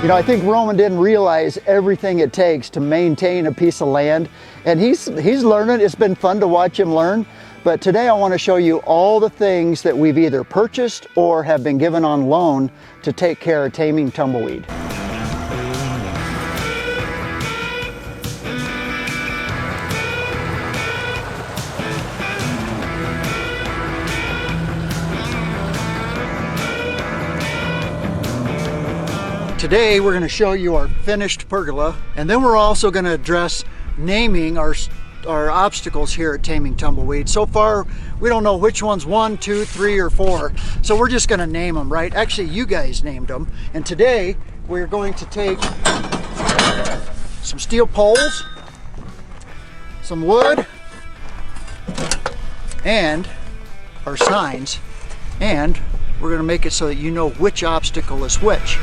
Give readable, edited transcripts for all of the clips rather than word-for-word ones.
You know, I think Roman didn't realize everything it takes to maintain a piece of land, and he's learning. It's been fun to watch him learn. But today I want to show you all the things that we've either purchased or have been given on loan to take care of Taming Tumbleweed. Today we're going to show you our finished pergola, and then we're also going to address naming our obstacles here at Taming Tumbleweed. So far we don't know which one's 1, 2, 3, or 4, so we're just going to name them, right? Actually, you guys named them, and today we're going to take some steel poles, some wood, and our signs, and we're going to make it so that you know which obstacle is which.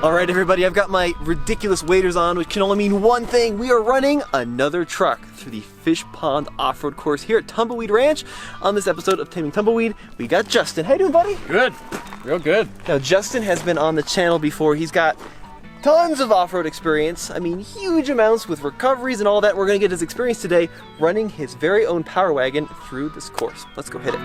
All right, everybody, I've got my ridiculous waders on, which can only mean one thing. We are running another truck through the Fish Pond off-road course here at Tumbleweed Ranch. On this episode of Taming Tumbleweed, we got Justin. How you doing, buddy? Good, real good. Now, Justin has been on the channel before. He's got tons of off-road experience. I mean, huge amounts with recoveries and all that. We're gonna get his experience today running his very own Power Wagon through this course. Let's go hit it.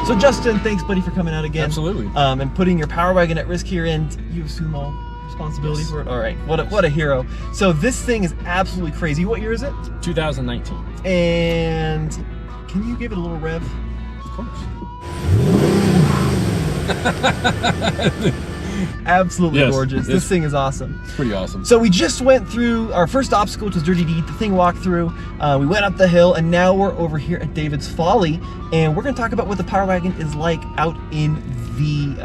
So Justin, thanks buddy for coming out again. Absolutely. And putting your Power Wagon at risk here, and you assume all responsibility for it? All right, what a hero. So this thing is absolutely crazy. What year is it? 2019. And can you give it a little rev? Of course. Absolutely Yes, gorgeous. This thing is awesome. It's pretty awesome. So we just went through our first obstacle, which was Dirty Deed, the thing walked through. We went up the hill, and now we're over here at David's Folly, and we're going to talk about what the Power Wagon is like out in the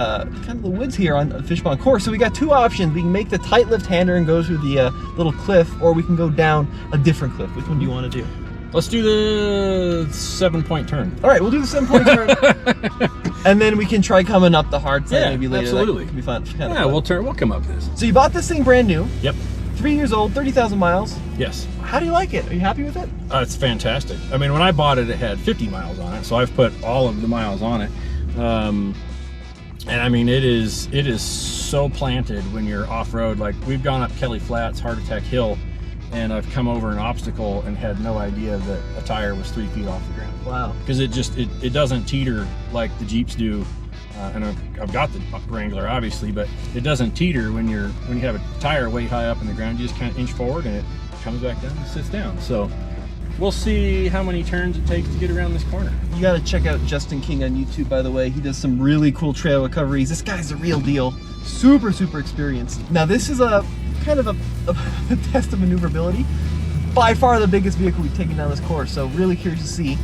kind of the woods here on the Fish Pond course. So we got two options. We can make the tight lift hander and go through the little cliff, or we can go down a different cliff. Which one do you want to do? Let's do the 7-point turn. All right, we'll do the 7-point turn. And then we can try coming up the hard side maybe later. Absolutely. That can be fun. Yeah, we'll come up this. So you bought this thing brand new. Yep. 3 years old, 30,000 miles. Yes. How do you like it? Are you happy with it? It's fantastic. I mean, when I bought it, it had 50 miles on it, so I've put all of the miles on it. And I mean, it is so planted when you're off-road. Like, we've gone up Kelly Flats, Heart Attack Hill, and I've come over an obstacle and had no idea that a tire was 3 feet off the ground. Wow. Because it doesn't teeter like the Jeeps do. And I've got the Wrangler, obviously, but it doesn't teeter when you have a tire way high up in the ground. You just kind of inch forward and it comes back down and sits down. So we'll see how many turns it takes to get around this corner. You got to check out Justin King on YouTube, by the way. He does some really cool trail recoveries. This guy's a real deal. Super, super experienced. Now this is a kind of a test of maneuverability. By far the biggest vehicle we've taken down this course. So really curious to see.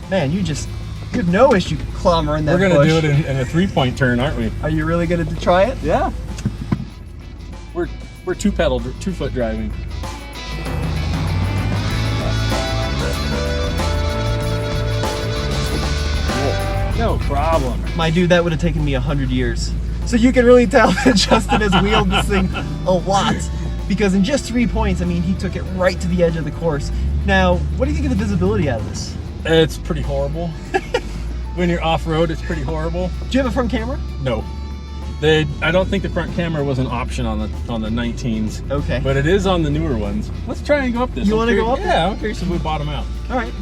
Man, you have no issue clombering that We're going to bush. do it in a 3-point turn, aren't we? Are you really going to try it? Yeah. We're 2-foot driving. No problem. My dude, that would have taken me 100 years. So you can really tell that Justin has wheeled this thing a lot. Because in just 3 points, I mean, he took it right to the edge of the course. Now, what do you think of the visibility out of this? It's pretty horrible. When you're off-road, it's pretty horrible. Do you have a front camera? No. I don't think the front camera was an option on the 19s. Okay. But it is on the newer ones. Let's try and go up this. You want to go up? Yeah, I'm curious if we bottom out. All right.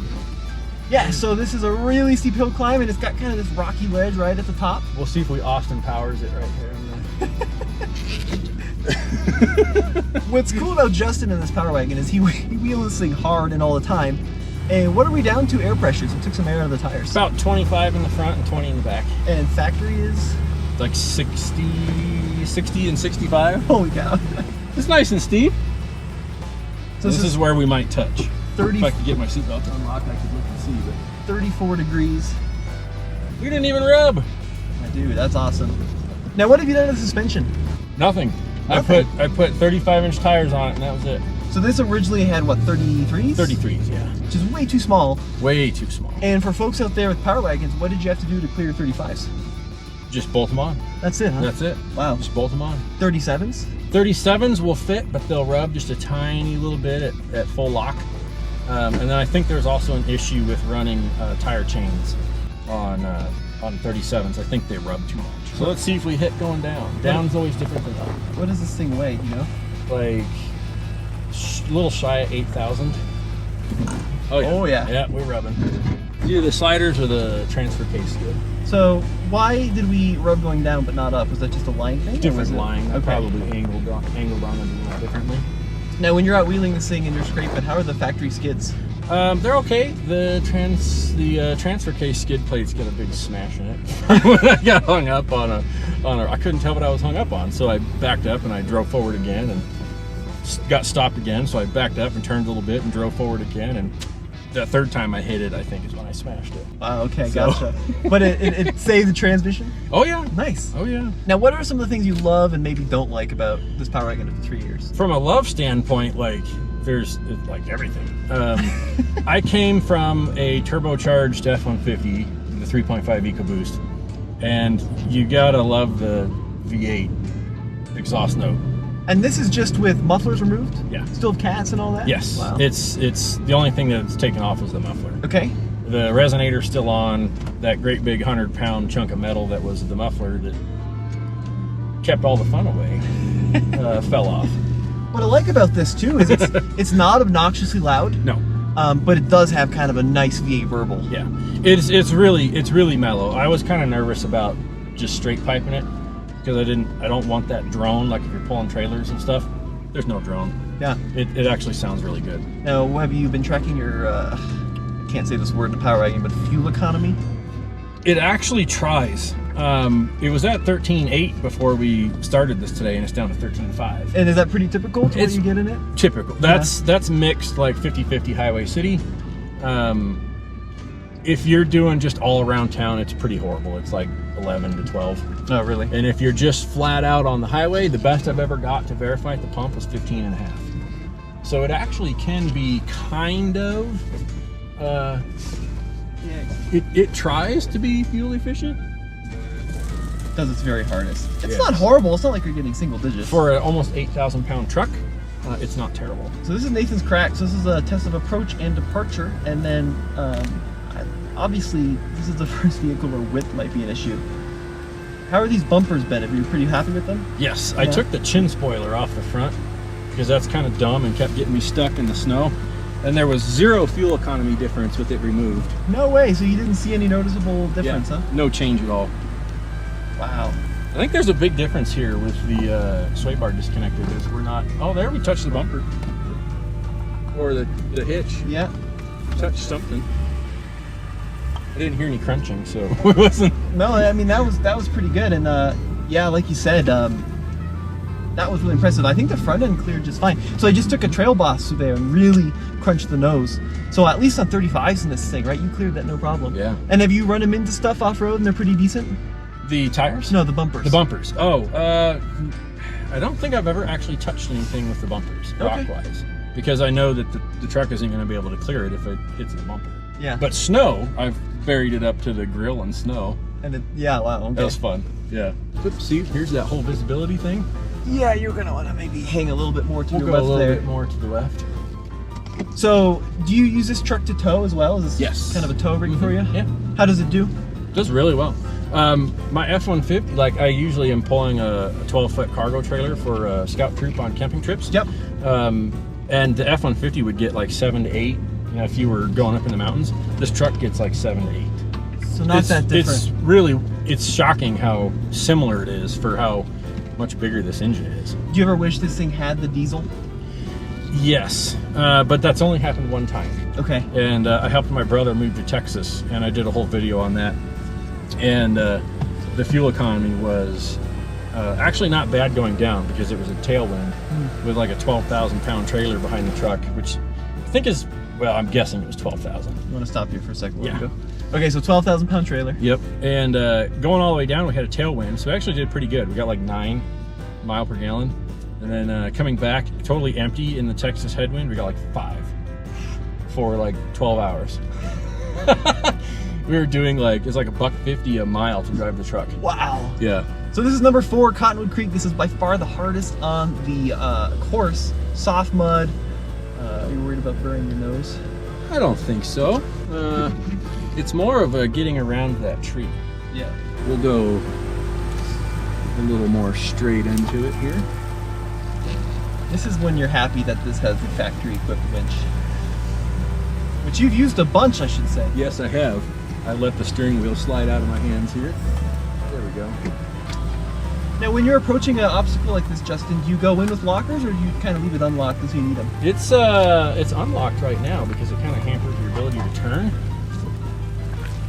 Yeah, so this is a really steep hill climb, and it's got kind of this rocky ledge right at the top. We'll see if we Austin Powers it right here. What's cool about Justin in this Power Wagon is he wheels this thing hard and all the time. And what are we down to air pressures? We took some air out of the tires. About 25 in the front and 20 in the back. And factory is? Like 60 and 65. Holy cow. It's nice and steep. So this is where we might touch. 30. If I could get my seatbelt unlocked, I could look and see. But 34 degrees. we didn't even rub. Dude, that's awesome. Now, what have you done to the suspension? Nothing. Nothing. I put 35-inch tires on it, and that was it. So this originally had, what, 33s? 33s, yeah. Which is way too small. Way too small. And for folks out there with Power Wagons, what did you have to do to clear 35s? Just bolt them on. That's it, huh? That's it. Wow. Just bolt them on. 37s? 37s will fit, but they'll rub just a tiny little bit at full lock. And then I think there's also an issue with running tire chains on 37s. I think they rub too much. So let's see if we hit going down. Down's always different than up. What does this thing weigh, you know? Like a little shy of 8,000. Oh yeah. Oh, yeah. Yeah, we're rubbing. Either the sliders or the transfer case good. So why did we rub going down but not up? Was that just a line thing? or was Different it- line. I Okay. probably angled on and doing that differently. Now, when you're out wheeling this thing and you're scraping, how are the factory skids? They're okay. The transfer case skid plates got a big smash in it. When I got hung up on a, I couldn't tell what I was hung up on, so I backed up and I drove forward again and got stopped again. So I backed up and turned a little bit and drove forward again, and the third time I hit it, I think, is when I smashed it. Wow, okay, So- gotcha. But it saved the transmission? Oh yeah. Nice. Oh yeah. Now, what are some of the things you love and maybe don't like about this Power Wagon after 3 years? From a love standpoint, like there's like everything. I came from a turbocharged F-150, the 3.5 EcoBoost, and you gotta love the V8 exhaust note. And this is just with mufflers removed? Yeah. Still have cats and all that? Yes. Wow. It's the only thing that's taken off is the muffler. Okay. The resonator's still on. That great big 100-pound chunk of metal that was the muffler that kept all the fun away fell off. What I like about this too is it's not obnoxiously loud, No. but it does have kind of a nice V8 verbal. Yeah. It's really mellow. I was kind of nervous about just straight piping it because I don't want that drone, like if you're pulling trailers and stuff. There's no drone. Yeah. It actually sounds really good. Now, have you been tracking your, I can't say this word in the Power Wagon, but fuel economy? It actually tries. It was at 13.8 before we started this today, and it's down to 13.5. And is that pretty typical to what It's- you get in it? Typical. That's mixed, like 50-50 highway city. If you're doing just all around town, it's pretty horrible. It's like 11 to 12. Oh, really? And if you're just flat out on the highway, the best I've ever got to verify at the pump was 15.5. So it actually can be kind of, it tries to be fuel efficient. Does its very hardest. It's Yeah. not horrible. It's not like you're getting single digits. For an almost 8,000 pound truck, it's not terrible. So this is Nathan's crack. So this is a test of approach and departure. And then, obviously, this is the first vehicle where width might be an issue. How are these bumpers bent? Are you pretty happy with them? Yes, I Yeah. took the chin spoiler off the front because that's kind of dumb and kept getting me stuck in the snow. And there was zero fuel economy difference with it removed. No way. So you didn't see any noticeable difference, huh? No change at all. Wow. I think there's a big difference here with the sway bar disconnected. Is we're not. Oh, there we touched the bumper or the hitch. Yeah. Touched something. I didn't hear any crunching, so it wasn't. No, I mean that was pretty good, and yeah, like you said, that was really impressive. I think the front end cleared just fine. So I just took a trail boss through there and really crunched the nose. So at least on 35s in this thing, right? You cleared that no problem. Yeah. And have you run them into stuff off road and they're pretty decent? The tires? No, the bumpers. The bumpers. Oh, I don't think I've ever actually touched anything with the bumpers, Okay. rock-wise, because I know that the truck isn't going to be able to clear it if it hits the bumper. Yeah. But snow, I've buried it up to the grill in snow. And then, yeah, wow. Okay. That was fun. Yeah. Oops, see, here's that whole visibility thing. Yeah, you're gonna want to maybe hang a little bit more to We'll your go a left little there. bit more to the left. So, do you use this truck to tow as well? Is this Yes. kind of a tow rig for you? Yeah. How does it do? Does really well. My F-150, like I usually am pulling a 12-foot cargo trailer for a scout troop on camping trips. Yep. And the F-150 would get like 7 to 8 You know, if you were going up in the mountains, this truck gets like 7 to 8. So not that different. It's shocking how similar it is for how much bigger this engine is. Do you ever wish this thing had the diesel? Yes, but that's only happened one time. Okay. And I helped my brother move to Texas, and I did a whole video on that. And the fuel economy was actually not bad going down because it was a tailwind with like a 12,000 pound trailer behind the truck, which I think is, well, I'm guessing it was 12,000. You want to stop you for a second? Yeah. Go. Okay, so 12,000 pound trailer. Yep. And going all the way down, we had a tailwind, so we actually did pretty good. We got like 9 mile per gallon. And then coming back totally empty in the Texas headwind, we got like 5 for like 12 hours. We were doing like, it's like $1.50 a mile to drive the truck. Wow. Yeah. So this is number 4, Cottonwood Creek. This is by far the hardest on the course. Soft mud. Are you worried about burning your nose? I don't think so. It's more of a getting around that tree. Yeah. We'll go a little more straight into it here. This is when you're happy that this has the factory equipped winch. Which you've used a bunch, I should say. Yes, I have. I let the steering wheel slide out of my hands here. There we go. Now, when you're approaching an obstacle like this, Justin, do you go in with lockers or do you kind of leave it unlocked as you need them? It's unlocked right now because it kind of hampers your ability to turn.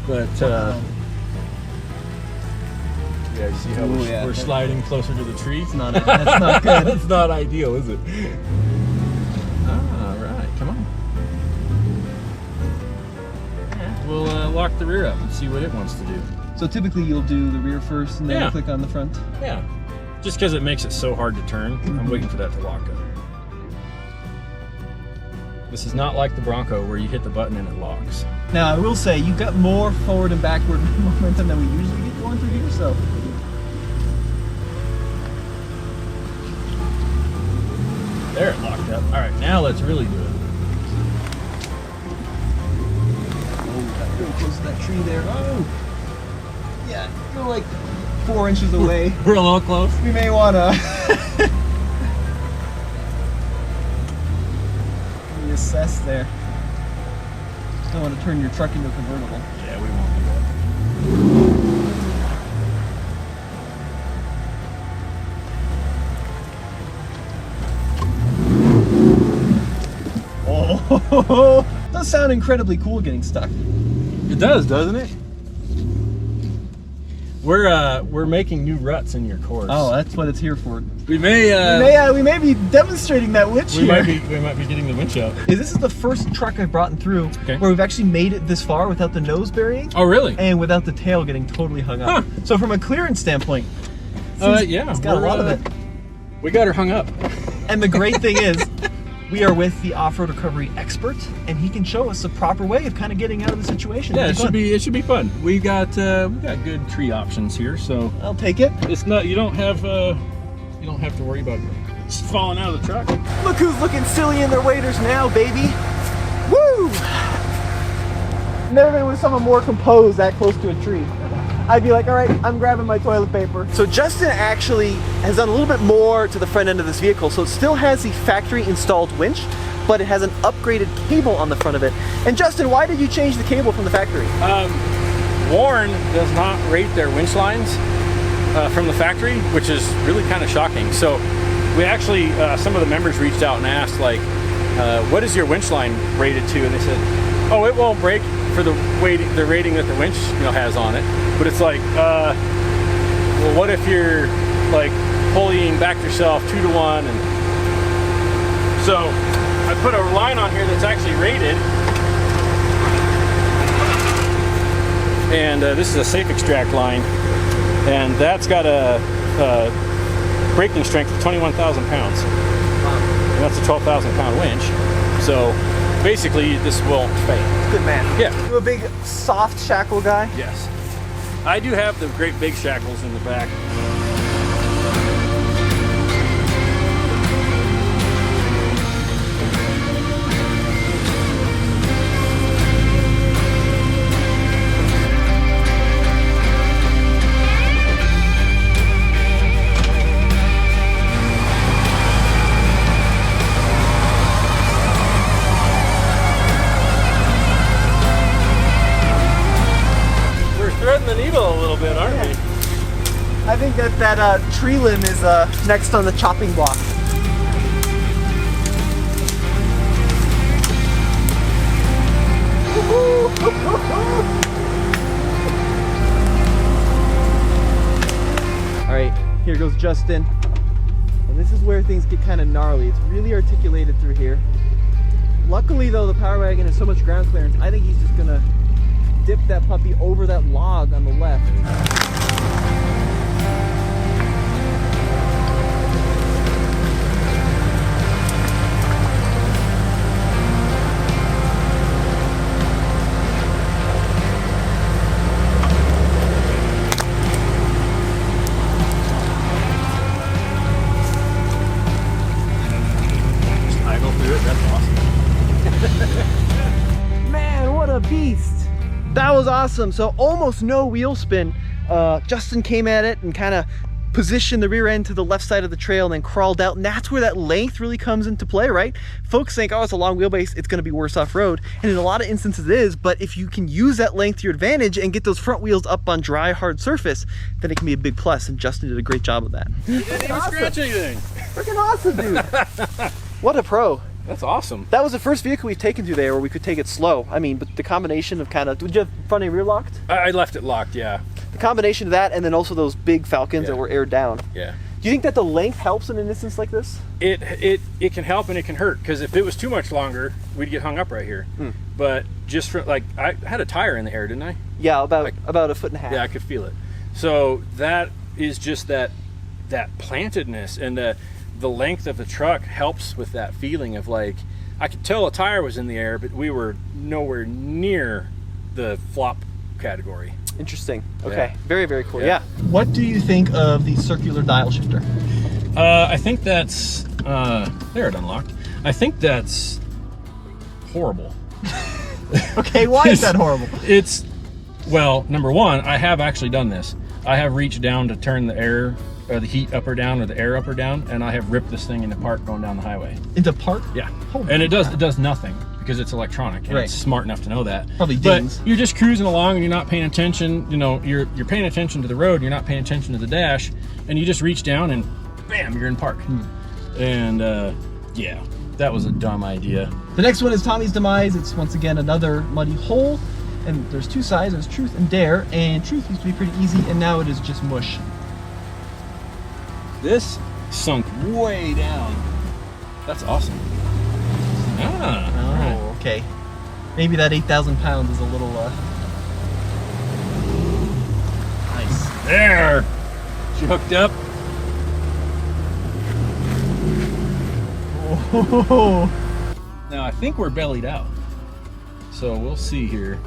But yeah, you see how we're sliding closer to the tree? That's not good. That's not ideal, is it? All right, come on. We'll lock the rear up and see what it wants to do. So typically you'll do the rear first and then you'll click on the front? Yeah, just because it makes it so hard to turn. I'm waiting for that to lock up. This is not like the Bronco where you hit the button and it locks. Now I will say, you got more forward and backward momentum than we usually get going through here, so. There, it locked up. All right, now let's really do it. Oh, got really close to that tree there. Oh! Yeah, you're like 4 inches away. We're a little close. We may wanna reassess there. Just don't want to turn your truck into a convertible. Yeah, we won't do that. Oh, does sound incredibly cool getting stuck. It does, doesn't it? We're making new ruts in your course. Oh, that's what it's here for. We may be demonstrating that winch here. We might be getting the winch out. This is the first truck I've brought through where we've actually made it this far without the nose burying. Oh, really? And without the tail getting totally hung up. Huh. So from a clearance standpoint, yeah, it's got a lot of it. We got her hung up. And the great thing is, we are with the off-road recovery expert, and he can show us the proper way of kind of getting out of the situation. Yeah, it should be fun. We got good tree options here, so I'll take it. it's not you don't have to worry about falling out of the truck. Look who's looking silly in their waders now, baby. Woo! Never been with someone more composed that close to a tree. I'd be like, all right, I'm grabbing my toilet paper. So Justin actually has done a little bit more to the front end of this vehicle. So it still has the factory installed winch, but it has an upgraded cable on the front of it. And Justin, why did you change the cable from the factory? Warren does not rate their winch lines from the factory, which is really kind of shocking. So we actually, some of the members reached out and asked, like, what is your winch line rated to? And they said, oh, it won't break for the rating that the winch has on it. But it's like, well, what if you're like pulleying back yourself 2 to 1? And so I put a line on here that's actually rated. And this is a safe extract line. And that's got a braking strength of 21,000 pounds. And that's a 12,000 pound winch. So basically this won't fail. Good man. Yeah. You a big soft shackle guy? Yes. I do have the great big shackles in the back. I think that tree limb is next on the chopping block. All right, here goes Justin. And this is where things get kind of gnarly. It's really articulated through here. Luckily though, the Power Wagon has so much ground clearance, I think he's just gonna dip that puppy over that log on the left. Man, what a beast! That was awesome. So almost no wheel spin. Justin came at it and kind of positioned the rear end to the left side of the trail and then crawled out, and that's where that length really comes into play, right? Folks think, oh, it's a long wheelbase, it's going to be worse off-road, and in a lot of instances it is, but if you can use that length to your advantage and get those front wheels up on dry, hard surface, then it can be a big plus, and Justin did a great job of that. You didn't even scratch anything. Freaking awesome, dude. What a pro. That's awesome. That was the first vehicle we've taken through there where we could take it slow. I mean, but the combination of kind of, did you have front and rear locked? I left it locked, yeah. The combination of that and then also those big Falcons that were aired down. Yeah. Do you think that the length helps in an instance like this? It can help and it can hurt, because if it was too much longer, we'd get hung up right here. But just for, like, I had a tire in the air, didn't I? Yeah, about a foot and a half. Yeah, I could feel it. So that is just that plantedness, and the length of the truck helps with that feeling of, like, I could tell a tire was in the air, but we were nowhere near the flop category. Interesting. Okay. Very, very cool. Yeah. What do you think of the circular dial shifter? I think that's there, it unlocked. I think that's horrible. Okay, why is that horrible? It's, well, number one, I have actually done this. I have reached down to turn the air, or the heat up or down, or the air up or down, and I have ripped this thing into park going down the highway. Into park? Yeah. Holy And it crap. does nothing, because it's electronic, and Right. it's smart enough to know that. Probably But dings. you're just cruising along and you're not paying attention. You know, you're paying attention to the road, you're not paying attention to the dash, and you just reach down and bam, you're in park. And yeah, that was a dumb idea. The next one is Tommy's Demise. It's once again another muddy hole. And there's two sides, there's Truth and Dare. And Truth used to be pretty easy, and now it is just mush. This sunk way down. That's awesome. Ah, all right. Oh, okay. Maybe that 8,000 pounds is a little, nice. There. She hooked up. Oh, Now I think we're bellied out. So we'll see here.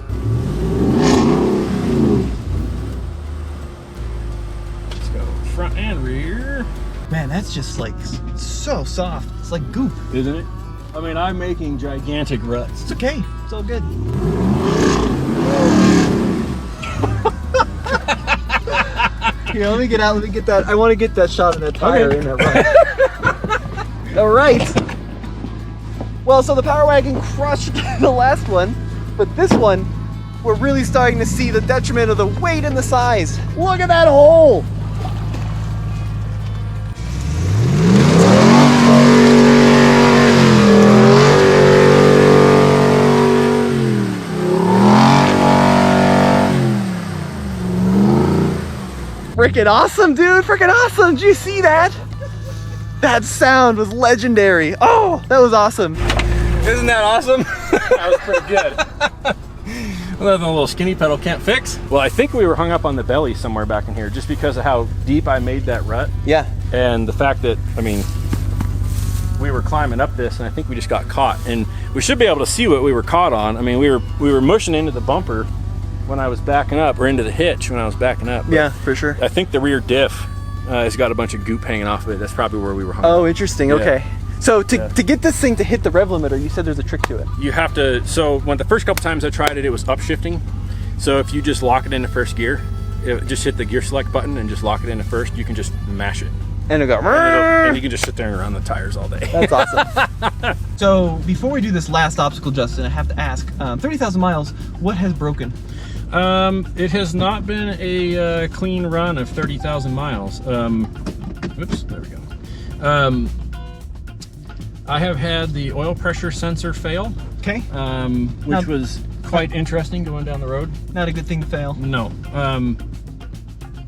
Let's go front and rear. man, that's just like so soft. It's like goop. Isn't it? I mean, I'm making gigantic ruts. It's okay. It's all good. Here, let me get out. Let me get that. I want to get that shot of that tire Okay. in that rut. All right. Well, so the Power Wagon crushed the last one, but this one, we're really starting to see the detriment of the weight and the size. Look at that hole. Freaking awesome, dude. Freaking awesome. Did you see that? That sound was legendary. Oh, that was awesome. Isn't that awesome? That was pretty good. Well, the little skinny pedal can't fix. Well, I think we were hung up on the belly somewhere back in here just because of how deep I made that rut. Yeah. And the fact that, I mean, we were climbing up this and I think we just got caught. And we should be able to see what we were caught on. I mean, we were mushing into the bumper when I was backing up, or into the hitch when I was backing up. But Yeah, for sure. I think the rear diff has got a bunch of goop hanging off of it. That's probably where we were hung Oh, up. interesting. Yeah. Okay. So to Yeah. get this thing to hit the rev limiter, you said there's a trick to it. You have to, so when the first couple times I tried it, it was upshifting. So if you just lock it into first gear, just hit the gear select button and just lock it into first, you can just mash it. And it'll go. And you can just sit there and run the tires all day. That's awesome. So before we do this last obstacle, Justin, I have to ask, 30,000 miles, what has broken? It has not been a clean run of 30,000 miles. Oops, there we go. I have had the oil pressure sensor fail. Okay. Which was quite interesting going down the road. Not a good thing to fail. No.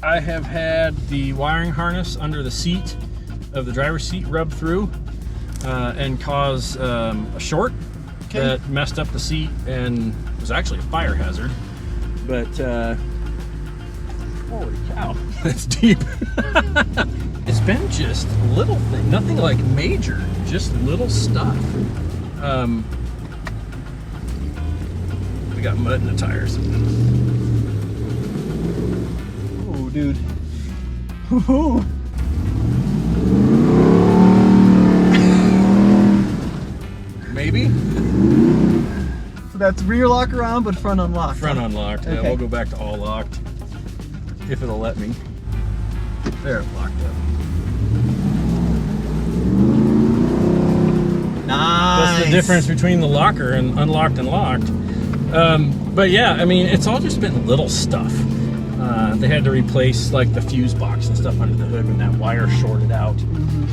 I have had the wiring harness under the seat of the driver's seat rub through and cause a short that messed up the seat and was actually a fire hazard. But holy cow, that's deep. It's been just little things, nothing like major, just little stuff. We got mud in the tires. Oh, dude. Woo-hoo. Maybe. So that's rear lock around, but front unlocked. Front unlocked. Okay. Yeah, we'll go back to all locked if it'll let me. There, locked up. Nice. That's the difference between the locker and unlocked and locked. But yeah, I mean, it's all just been little stuff. They had to replace like the fuse box and stuff under the hood when that wire shorted out.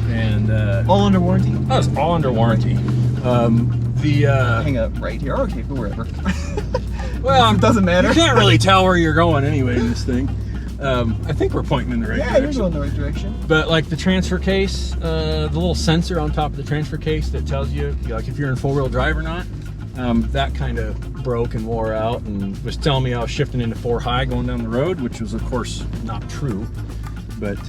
And All under warranty? oh, it's all under warranty. Hang up right here. Okay, go wherever. Well, It doesn't matter. You can't really tell where you're going anyway in this thing. I think we're pointing in the right Yeah, direction. you're going the right direction. But like the transfer case, the little sensor on top of the transfer case that tells you like if you're in four-wheel drive or not, that kind of broke and wore out and was telling me I was shifting into 4 high going down the road, which was of course not true. But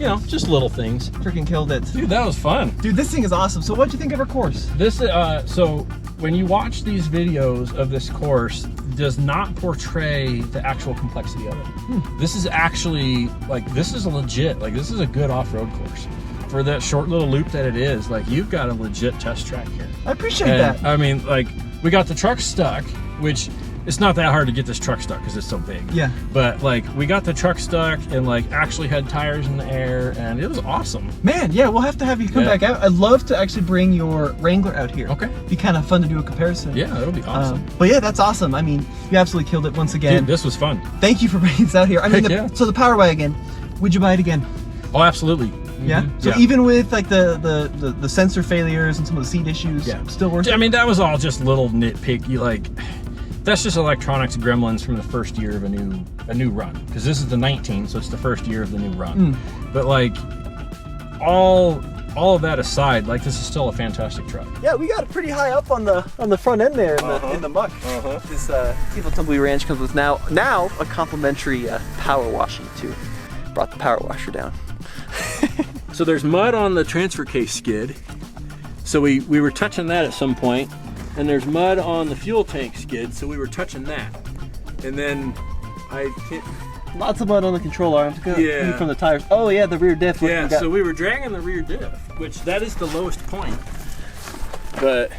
you know, just little things. Freaking killed it. Dude, that was fun. Dude, this thing is awesome. So what'd you think of our course? This so when you watch these videos of this course, does not portray the actual complexity of it. This is actually like this is a legit, like this is a good off-road course. For that short little loop that it is, like you've got a legit test track here. I appreciate And, that. I mean, like we got the truck stuck, which it's not that hard to get this truck stuck because it's so big. Yeah. But like we got the truck stuck and like actually had tires in the air and it was awesome. Man, yeah, we'll have to have you come Yeah. back out. I'd love to actually bring your Wrangler out here. Okay. Be kind of fun to do a comparison. Yeah, that'll be awesome. But yeah, that's awesome. I mean, you absolutely killed it once again. Dude, this was fun. Thank you for bringing this out here. I mean, Heck yeah. So the Power Wagon, would you buy it again? Oh, absolutely. Yeah. Mhm. So even with like the sensor failures and some of the seat issues, Yeah. still worth it. I mean, that was all just little nitpicky, like that's just electronics gremlins from the first year of a new run. Because this is the 19, so it's the first year of the new run. But like all of that aside, like this is still a fantastic truck. Yeah, we got it pretty high up on the front end there in the muck. This TFL Tumbleweed Ranch comes with now a complimentary power washing too. Brought the power washer down. So there's mud on the transfer case skid. So we were touching that at some point. And there's mud on the fuel tank skid, so we were touching that. And then I can't... Lots of mud on the control arm. Yeah. From the tires. Oh yeah, the rear diff. Yeah, so we were dragging the rear diff, which that is the lowest point. But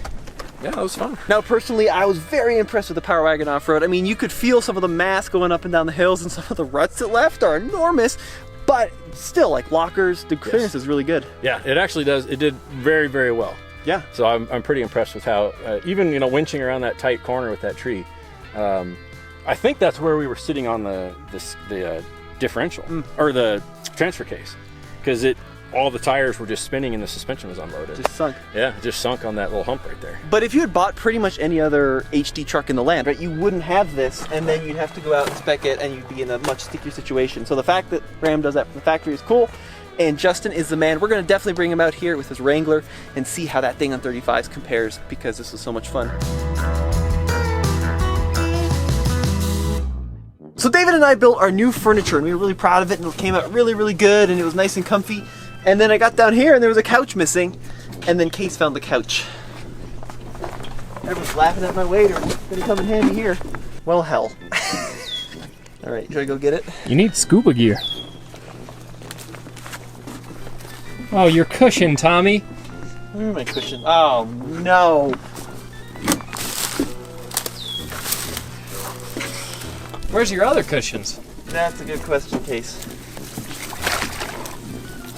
yeah, that was fun. Now, personally, I was very impressed with the Power Wagon off-road. I mean, you could feel some of the mass going up and down the hills, and some of the ruts that left are enormous. But still, like lockers, the clearance is really good. Yeah, it actually does. It did very, very well. Yeah. So I'm pretty impressed with how, even, you know, winching around that tight corner with that tree. I think that's where we were sitting on the differential, or the transfer case. Because all the tires were just spinning and the suspension was unloaded. Just sunk. Yeah, it just sunk on that little hump right there. But if you had bought pretty much any other HD truck in the land, right, you wouldn't have this, and then you'd have to go out and spec it, and you'd be in a much stickier situation. So the fact that Ram does that from the factory is cool, and Justin is the man. We're going to definitely bring him out here with his Wrangler and see how that thing on 35s compares, because this was so much fun. So David and I built our new furniture, and we were really proud of it, and it came out really, really good, and it was nice and comfy. And then I got down here, and there was a couch missing, and then Case found the couch. Everyone's laughing at my waiter. It's gonna come in handy here. Well, hell. All right, should I go get it? You need scuba gear. Oh, your cushion, Tommy. Where's my cushion? Oh, no. Where's your other cushions? That's a good question, Case.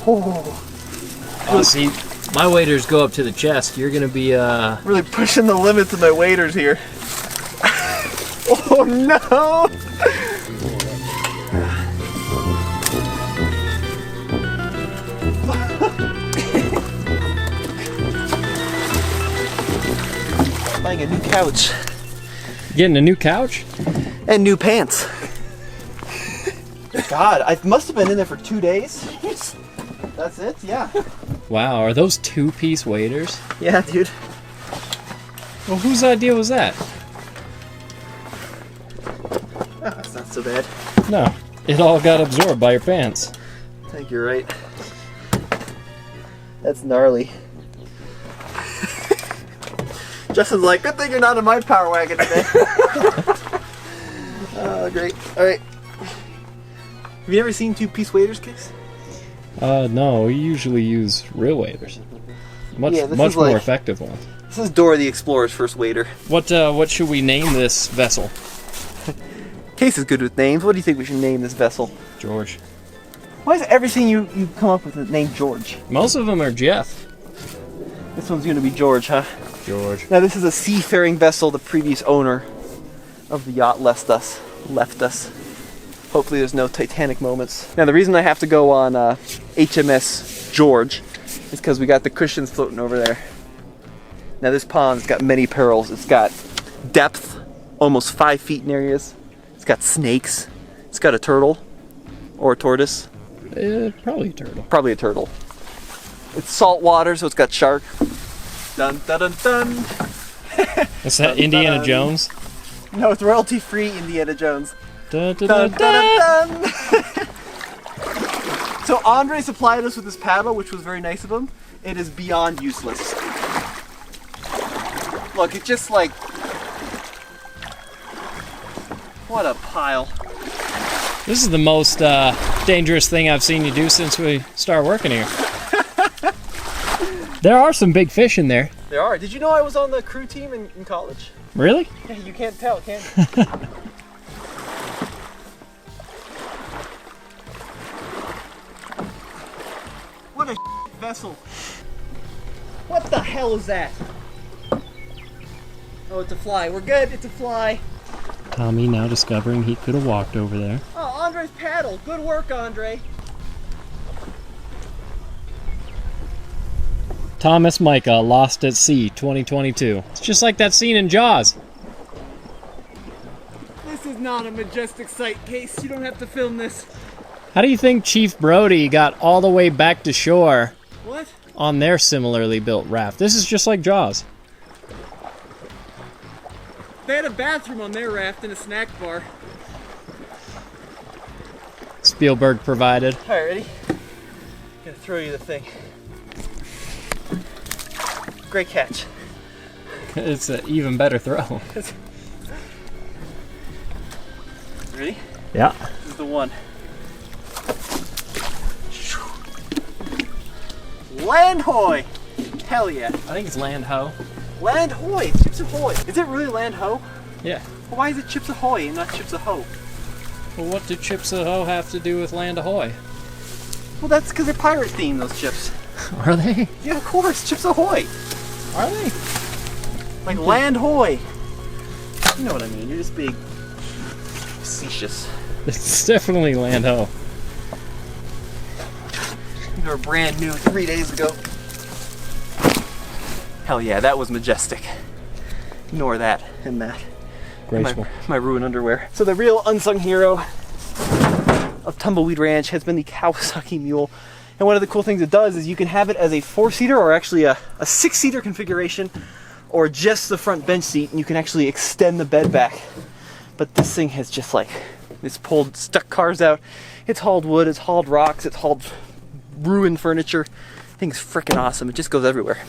Oh, see, my waders go up to the chest. You're gonna be Really pushing the limits of my waders here. Oh, Oh no! Buying a new couch. Getting a new couch? And new pants. God, I must have been in there for 2 days. That's it, yeah. Wow, are those two-piece waders? Yeah, dude. Well, whose idea was that? Oh, that's not so bad. No, it all got absorbed by your pants. I think you're right. That's gnarly. Justin's like, good thing you're not in my Power Wagon today. Oh, great. All right. Have you ever seen two-piece waders, Case? No, we usually use real waders. Much Yeah, this much is more like- effective ones. This is Dora the Explorer's first wader. What should we name this vessel? Case is good with names. What do you think we should name this vessel? George. Why is everything you come up with the name George? Most of them are Jeff. This one's going to be George, huh? George. Now this is a seafaring vessel the previous owner of the yacht left us. Hopefully there's no Titanic moments. Now the reason I have to go on HMS George is because we got the cushions floating over there. Now this pond's got many perils. It's got depth, almost 5 feet in areas. It's got snakes. It's got a turtle or a tortoise. Probably a turtle. Probably a turtle. It's salt water, so it's got shark. Dun dun dun dun. What's that, Indiana Jones? No, it's royalty-free Indiana Jones. Dun, dun, Dun, dun, dun, dun. dun, dun. So Andre supplied us with this paddle, which was very nice of him. It is beyond useless. Look, it's just like... What a pile. This is the most dangerous thing I've seen you do since we started working here. There are some big fish in there. There are. Did you know I was on the crew team in college? Really? Yeah, you can't tell, can you? What a vessel. What the hell is that? Oh, it's a fly. We're good. It's a fly. Tommy now discovering he could have walked over there. Oh, Andre's paddle. Good work, Andre. Thomas Micah, Lost at Sea, 2022. It's just like that scene in Jaws. This is not a majestic sight, Case. You don't have to film this. How do you think Chief Brody got all the way back to shore What? on their similarly built raft? This is just like Jaws. They had a bathroom on their raft and a snack bar. Spielberg provided. All right, ready? Gonna throw you the thing. Great catch. It's an even better throw. Ready? Yeah. This is the one. Land hoy! Hell yeah. I think it's land ho. Land hoy! Chips Ahoy! Is it really land ho? Yeah. Well, why is it Chips Ahoy and not Chips Ahoy? Well, what do Chips Ahoy have to do with land ahoy? Well, that's because they're pirate themed, those chips. Are they? Yeah, of course, Chips Ahoy! Are they? Like land hoy! You know what I mean, you're just being facetious. It's definitely land ho. These were brand new 3 days ago. Hell yeah, that was majestic. Ignore that and that. Graceful. My ruined underwear. So the real unsung hero of Tumbleweed Ranch has been the Kawasaki Mule. And one of the cool things it does is you can have it as a 4-seater or actually a 6-seater configuration, or just the front bench seat, and you can actually extend the bed back. But this thing has just like, it's pulled stuck cars out, it's hauled wood, it's hauled rocks, it's hauled ruined furniture. The thing's freaking awesome. It just goes everywhere.